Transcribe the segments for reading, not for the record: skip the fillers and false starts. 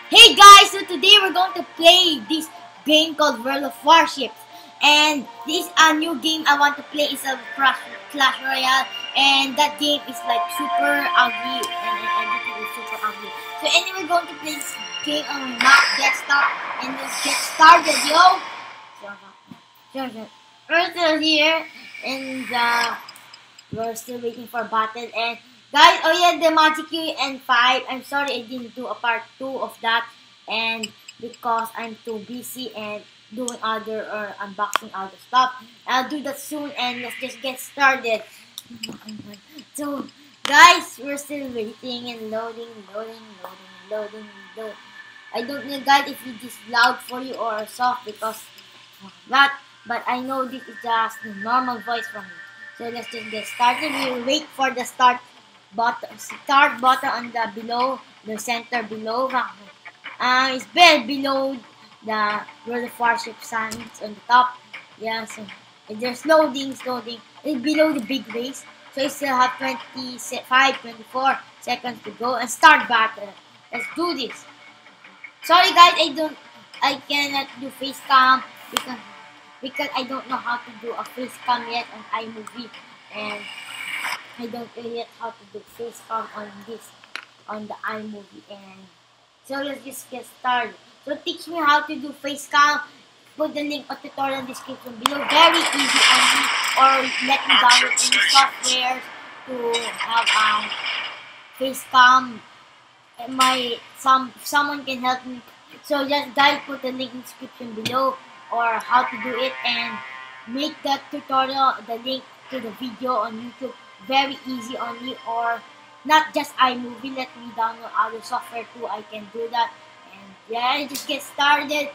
Hey guys, so today we're going to play this game called World of Warships. And this a new game I want to play is a Clash Royale. And that game is like super ugly and everything is super ugly. So anyway, we're going to play this game on Mac desktop and let's get started, yo! We're still here and we're still waiting for battle. And guys, oh yeah, the Magic Q and 5. I'm sorry I didn't do a part 2 of that, and because I'm too busy and doing other or unboxing other stuff. I'll do that soon, and let's just get started. So guys, we're still waiting and loading. I don't know guys if it is loud for you or soft because of that, but I know this is just the normal voice from me. So let's just get started. We'll wait for the start button on the below, the center below. It's below the World of Warship signs on the top. Yeah, so there's loading. It's below the big race. So you still have 24 seconds to go and start battle. Let's do this. Sorry guys, I cannot do face cam because I don't know how to do a face cam yet on iMovie, and I don't know yet how to do face cam on the iMovie. And so let's just get started. So teach me how to do face cam. Put the link of tutorial description below. Very easy on me, or let me download any software to have face cam. Someone can help me. So just guys, put the link in description below or how to do it, and make that tutorial the link to the video on YouTube. Very easy on me, or not just iMovie. Let me download other software too. I can do that. And yeah, just get started.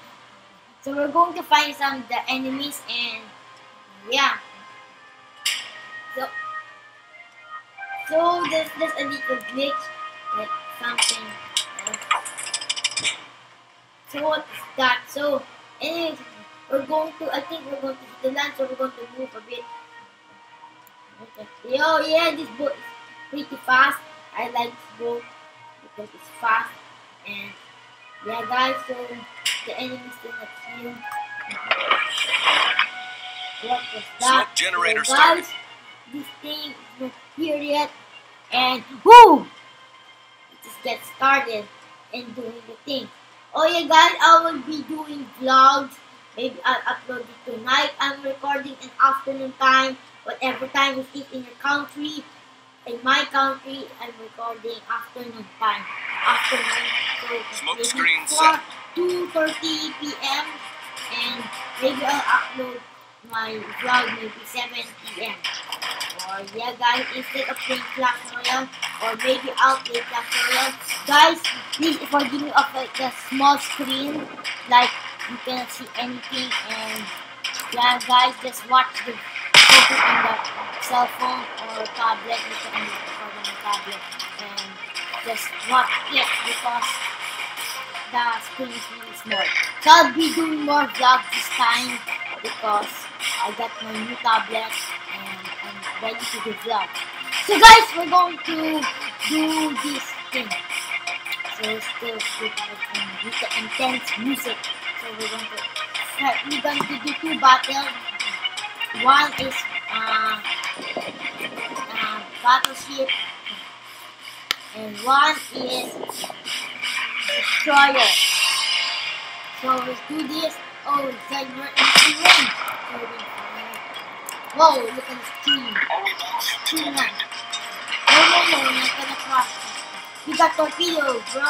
So we're going to find some the enemies, and yeah. So there's a little glitch, like something else. So what is that? So anyway, I think we're going to hit the land, so we're going to move a bit. Yo, yeah, this boat is pretty fast. I like this boat because it's fast. And yeah guys, so the enemies still not here. What was that? Generator so guys, this thing is not here yet. And whoo! Just get started and doing the thing. Oh yeah guys, I will be doing vlogs. Maybe I'll upload it tonight. I'm recording in afternoon time, whatever time it is in your country. In my country, I'm recording afternoon time. So Smoke maybe screen set. 2:30 p.m. and maybe I'll upload my vlog maybe 7 p.m. Or yeah guys, instead of playing Clash Royale, or maybe I'll play Clash Royale. Guys, please forgive me of like the small screen, like you cannot see anything. And yeah guys, just watch the focus on the cell phone or tablet. You can record on the tablet and just watch it because the screen is really small. So I'll be doing more vlogs this time because I got my new tablet and I'm ready to do vlogs. So guys, we're going to do this thing. So it's still with the intense music. So we're going to do 2 battles. One is battleship, and one is destroyer. So let's do this. Oh, it's like we're in range. Whoa, look at the screen. Screen now. No, I'm not gonna cross. We got torpedoes, bro.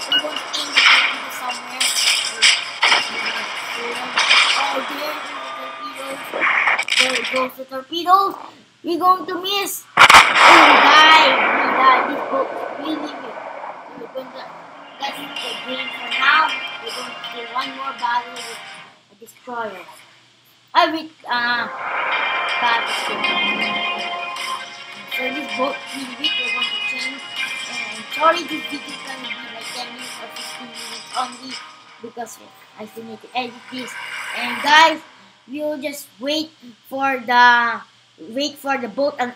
We're going to aim the torpedo somewhere. Oh, there it goes the torpedoes. We're going to miss. Oh, we died. This boat really weak. So we're going to, that's the game for now. We're going to do one more battle with a destroyer. With battleship. So this boat really weak. We're going to change. And sorry, this video is going to be like 10 minutes or 15 minutes only because I still need to edit this. And guys, we'll just wait for the boat and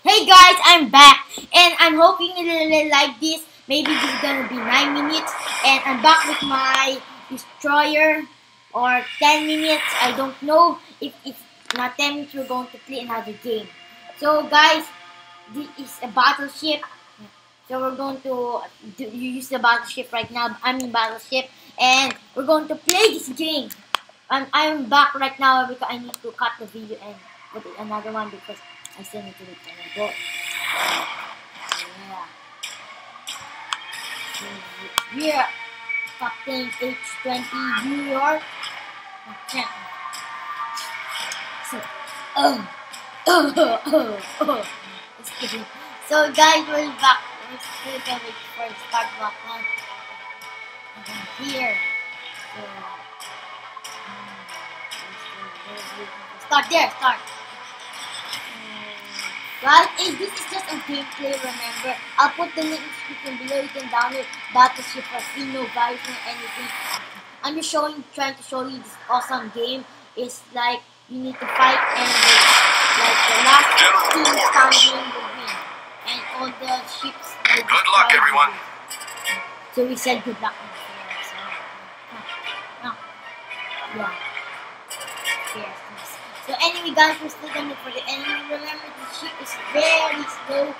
hey Hey guys, I'm back, and I'm hoping you really like this. Maybe this is gonna be 9 minutes, and I'm back with my destroyer, or 10 minutes. I don't know. If it's not 10 minutes, we're going to play another game. So guys, this is a battleship. So we're going to use the battleship right now. I'm in battleship, and we're going to play this game. I'm back right now because I need to cut the video and put another one because I still need to wait for my boat. Yeah. Here, Captain H20 New York. So, just kidding. So guys, we're back. We're still gonna wait for the start button. And then here. So, start there, start. Guys, hey, this is just a gameplay, remember. I'll put the link in the description below. You can download Battleship for free, no virus, no anything. I'm just trying to show you this awesome game. It's like you need to fight and like the last team standing will win. And all the ships will be good luck, everyone. So we said good luck. Yeah. Yes. So anyway guys, we're still gonna look for the enemy. Remember, the ship is very slow.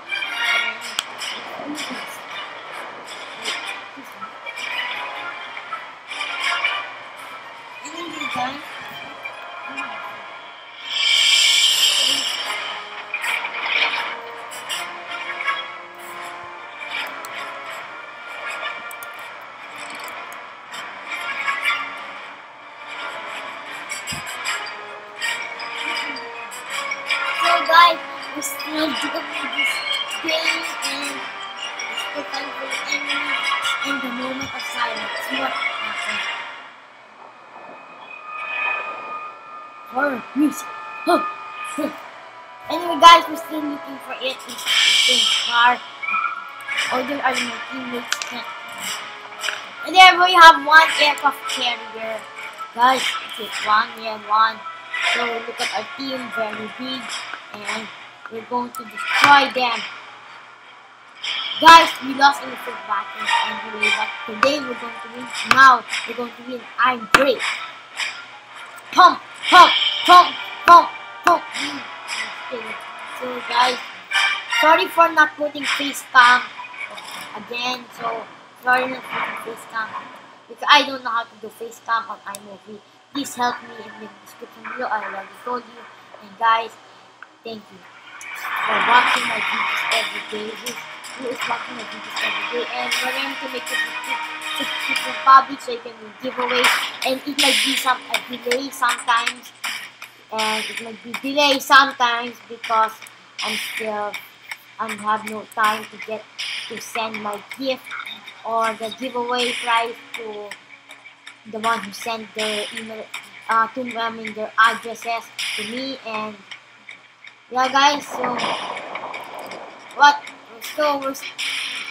Anyway guys. Guys, we're still doing this game, and it's the time for the enemy and the moment of silence. See what happens. Horror music. Anyway guys, we're still looking for it. It's in car. Other are my teammates. And there we have one aircraft carrier. Guys, it's one, we have one. So look at our team, very big. And we're going to destroy them. Guys, we lost in the first battle anyway, but today we're going to win. Now we're going to win. I'm great. Pump, pump, pump, pump, pump. So guys, sorry for not putting face cam again. So sorry not putting face cam because I don't know how to do face cam on iMovie. Please help me in the description below. I already told you. And guys, thank you for watching my videos every day. Who is watching my videos every day? And remember to make the subscription public so you can do giveaways. And it might be a delay sometimes. And it might be delay sometimes because I have no time to send my gift or the giveaway prize to the one who sent their email their addresses to me. And yeah guys, so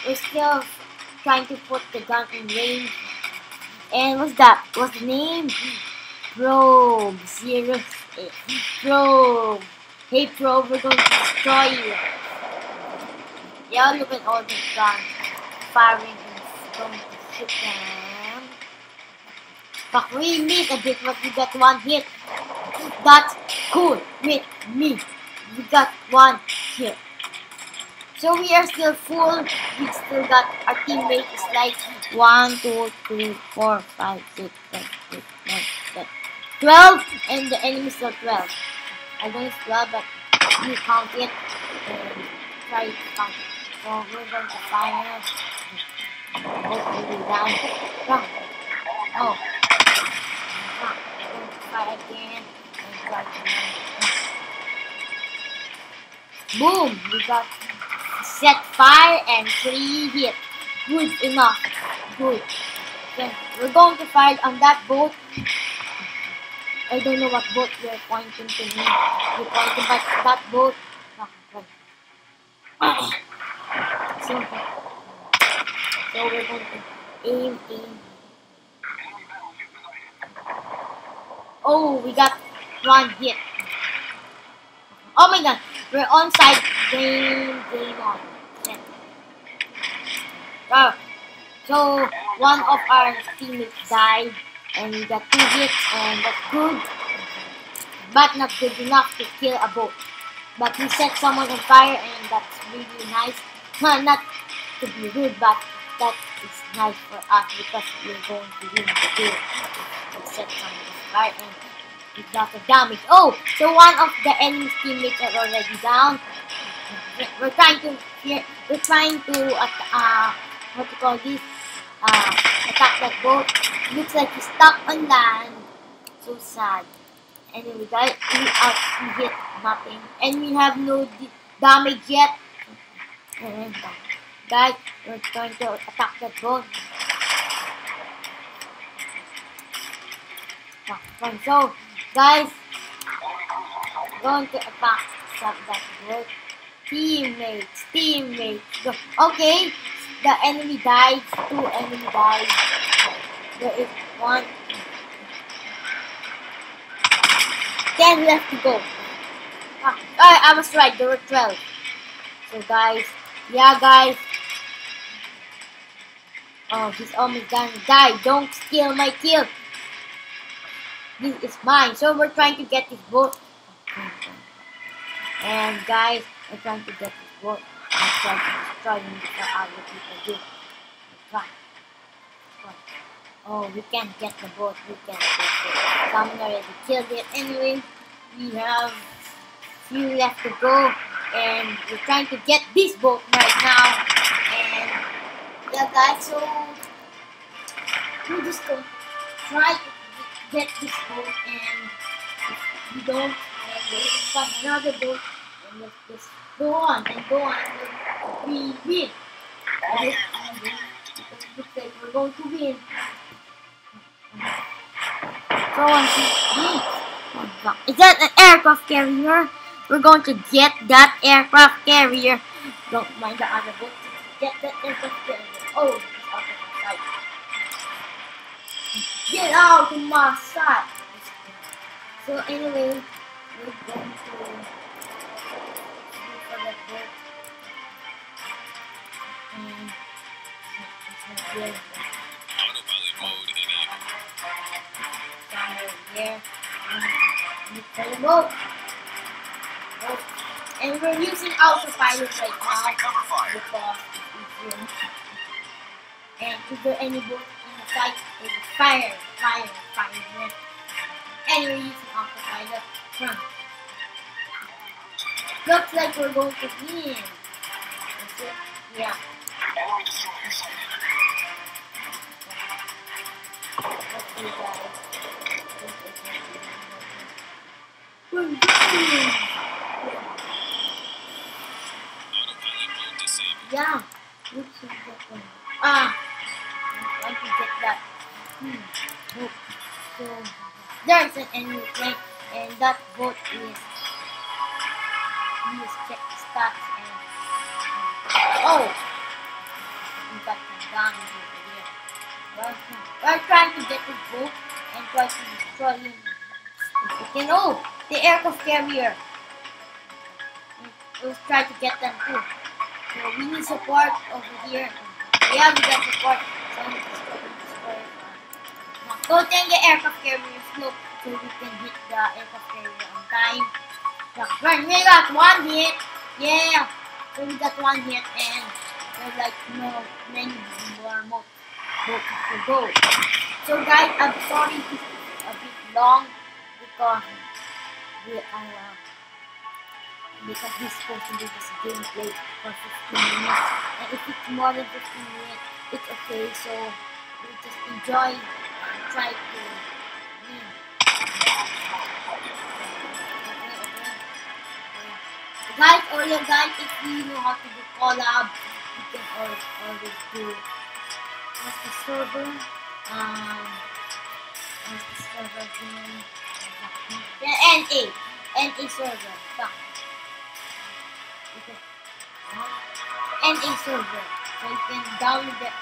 we're still trying to put the gun in range. And what's the name? Probe 08. Probe. Hey Probe, we're going to destroy you. Yeah, look at all the guns firing and going to shoot them. But we missed a bit, but we got one hit. That's cool with me. We got one hit. So we are still full. We still got our teammate is like 1, 2, 3, 4, 5, 6, 7, 8, 9, 10, 12, and the enemy is still 12. I know it's 12, but you count it and try to count it. So we're going to fire. Hopefully we die. Run. Oh. We're going to fire again and try to run. Boom! We got set fire and 3 hit. Good enough. Good. Then we're going to fire on that boat. I don't know what boat you're pointing to me. You're pointing at that boat. So we're going to aim. Oh, we got one hit. Oh my god, we're on side. So one of our teammates died, and we got 2 hits, and that's good, but not good enough to kill a boat. But we set someone on fire, and that's really nice. Not to be rude, but that is nice for us because we're going to win the game. We set someone on fire, and we got the damage. Oh, so one of the enemy's teammates are already down. We're trying to what you call this? Attack that boat. Looks like he's stuck on land. So sad. Anyway, guys, we hit nothing, and we have no damage yet. And, guys, we're going to attack that boat. So, guys, going to attack that boat. Teammates, go. Okay, the enemy died. 2 enemy died. There is 1. 10 left to go. I was right, there were 12. So guys, yeah guys. Oh, he's almost gonna die. Don't steal my kill. This is mine. So we're trying to get this boat. And guys, we're trying to get this boat. I'm trying to destroy him before other people do. Oh, we can't get the boat. We can't get it. Someone already killed it. Anyway, we have few left to go, and we're trying to get this boat right now. And yeah, guys, so we're just going to try to get this boat, and if we don't, then we'll find another boat, and let's just go on and go on. And we win. It looks like we're going to win. Go on, is that an aircraft carrier? We're going to get that aircraft carrier. Don't mind the other boat. Get that aircraft carrier. Oh, it's out of my sight. Get out of my sight. So anyway, we're going to look for that boat. And it's not here. Here. Look for the boat. Oh. And we're using autopilot right now because it's easier. And if there any boat in the sight, it's fire. And we're using autopilot. Looks like we're going to win. That's it. Yeah. Okay, guys. Yeah, let's see that one. I'm trying to get that. Oh, so there's an enemy plane, and that boat is. Let's check the stats and. Oh, we got some damage over here. We're trying to get this boat and try to destroy him. If we can. Oh, the aircraft carrier. Let's try to get them too. So we need support over here. Yeah, we got support. So I'm destroy it. Go take the aircraft carrier slow so we can hit the aircraft carrier on time. Right, we got 1 hit. Yeah. So we got 1 hit, and there's like many more boats to go. So guys, I'm sorry this is a bit long because because this is supposed to be this gameplay for 15 minutes, and if it's more than 15 minutes, it's okay. So we just enjoy and try to win. Guys, if you know how to do collab, you can always do. What's the server? What's the server name? Yeah, NA server. NA server. So you can download that.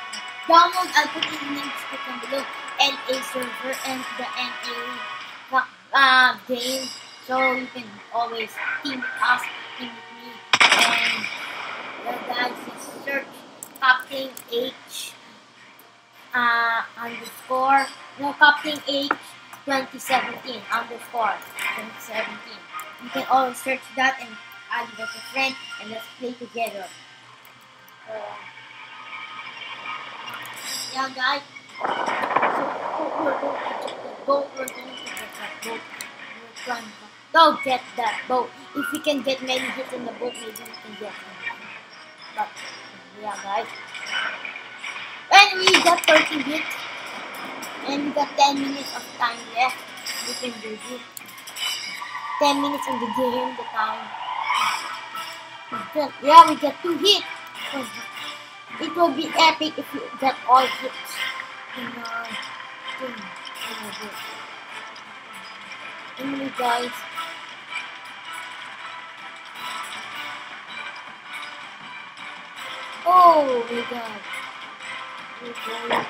I'll put in the link description below. NA server and the NA game. So you can always team with us, team with me, and guys, just search Captain H underscore, no, Captain H 2017 underscore 2017. You can always search that and add it as a friend and let's play together. Yeah, guys. So we're going to get the boat. We're going to get that boat. We're trying to go get that boat. If we can get many hits in the boat, maybe we can get them. But yeah, guys. And we got 30 hits. And we got 10 minutes of time left. We can do this. 10 minutes in the game, the time. Yeah, we got 2 hits. It will be epic if we get all hits in our thing. Anyway, guys. Oh my god. We're going down.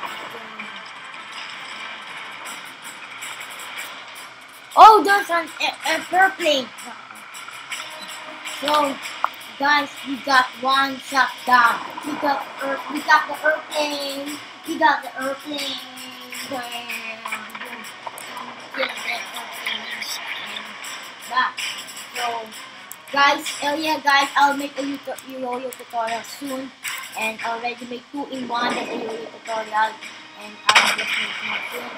Oh, there's an airplane. So, guys, we got one shot down. We got the airplane. We got the airplane. So, guys, yeah, guys, I'll make a yo-yo tutorial soon, and already make 2-in-1 as a yo-yo tutorial, and I'll just make more soon.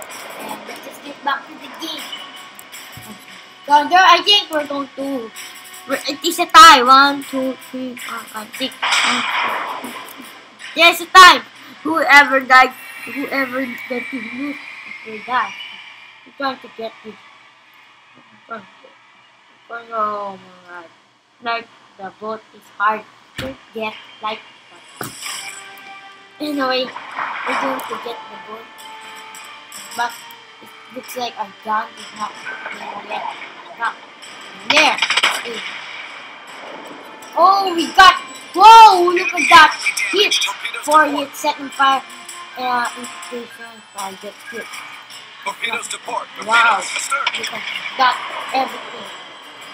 And let's just get back to the game. So there, I think we're going to. It is a tie. 1, 2, 3, 4, 5, 6. Yeah, it's a tie. Whoever died, whoever that you lose will die. I'm trying to get this. Oh my god. Like the boat is hard to get like that. Anyway, we're going to get the boat. But it looks like our gun is not yet. There. Oh, we got. Whoa, look at that. Hit. 4 hits, second fire. Infiltration, target hit. Torpedoes to port. Wow. Look at that. Everything.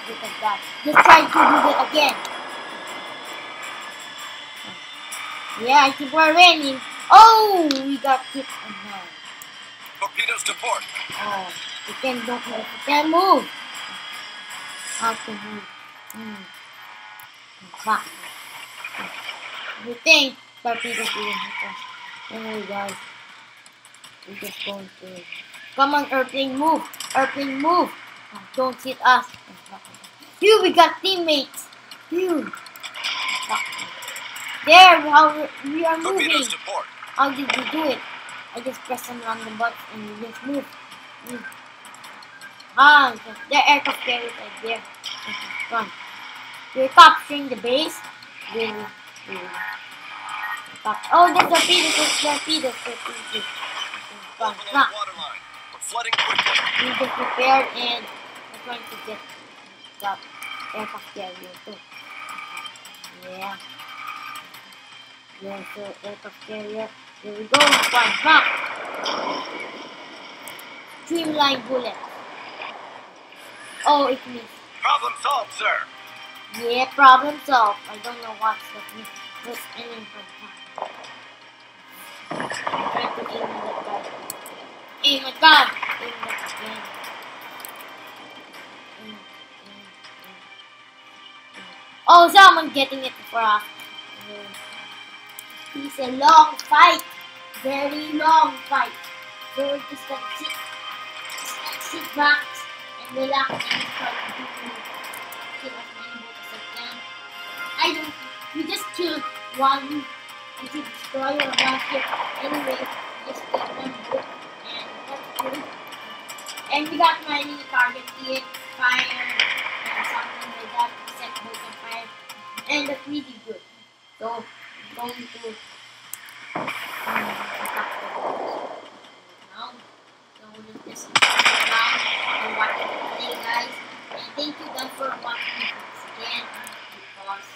Look at that. Let's try to do that again. Yeah, I think we're winning. Oh, we got hit again. Torpedoes to port. Oh, we can don't move. We can move. How to move? Back. You think torpedoes didn't hit us? Anyway, guys, we're just going to. Come on, airplane, move! Airplane, move! Oh, don't hit us. Phew, we got teammates. Phew. There, how we are moving. How did we do it? I just press some random buttons and we just move. Ah, the aircraft carriers right there. Come. We're capturing the base. Oh, there's torpedoes. Torpedoes. Come. We just prepared and we're trying to get that aircraft carrier too. Yeah. Yeah, so aircraft carrier. Here we go. One back. Streamline bullet. Oh, it missed. Problem solved, sir. Yeah, problem solved. I don't know what's that means. What's aiming for that? I'm trying to aim at that guy. Aim at that. Aim at that. Oh, someone getting it for us. It's a long fight. Very long fight. So we're just gonna sit back and relax and try to kill as many boats as I can. I don't. We just killed one anti-destroyer or one ship. Anyway, just killed one boat and that's good. And we got many target hit, fire, and something like that. Set boat on fire, and that's really good. So I'm going to attack the boats now. So we'll just sit down and watch it play, guys. And thank you guys for watching this again because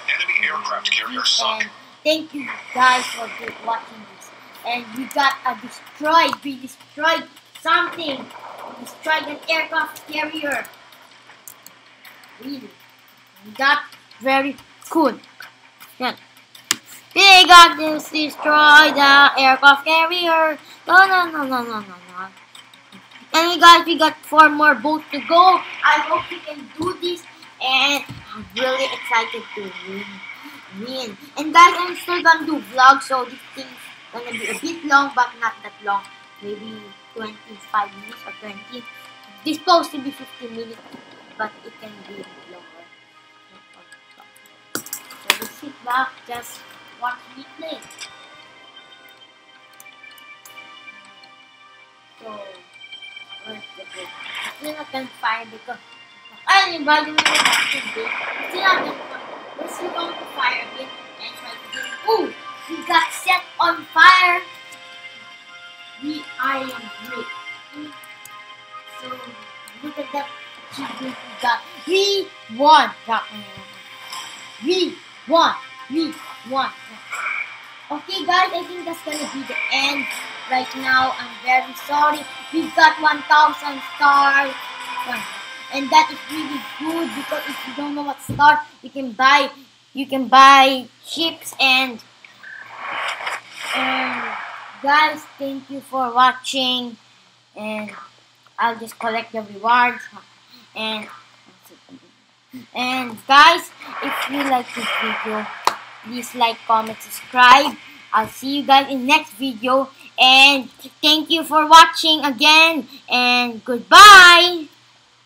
Enemy aircraft carrier sunk. thank you guys for watching this. And we got a destroyed. We destroyed something. We destroyed an aircraft carrier. Really, that's very cool. Yeah. We got to destroy the aircraft carrier. No. And guys, we got 4 more boats to go. I hope we can do this. And I'm really excited to win. And guys, I'm still gonna do vlogs. So this thing's gonna be a bit long, but not that long. Maybe 25 minutes or 20. This supposed to be 15 minutes, but it can be longer. So we sit back, just watch me play. So, where's the book? Still not gonna fire because by the way, still not gonna fire. We're still going to fire again and try to get. Ooh, we got set on fire. I am great. So look at that achievement we got. We won. We won. Okay guys, I think that's gonna be the end. Right now, I'm very sorry. We got 1,000 stars. And that is really good because if you don't know what star, you can buy ships and guys, thank you for watching, and I'll just collect the rewards. And guys, if you like this video, please like, comment, subscribe. I'll see you guys in next video, and thank you for watching again, and goodbye.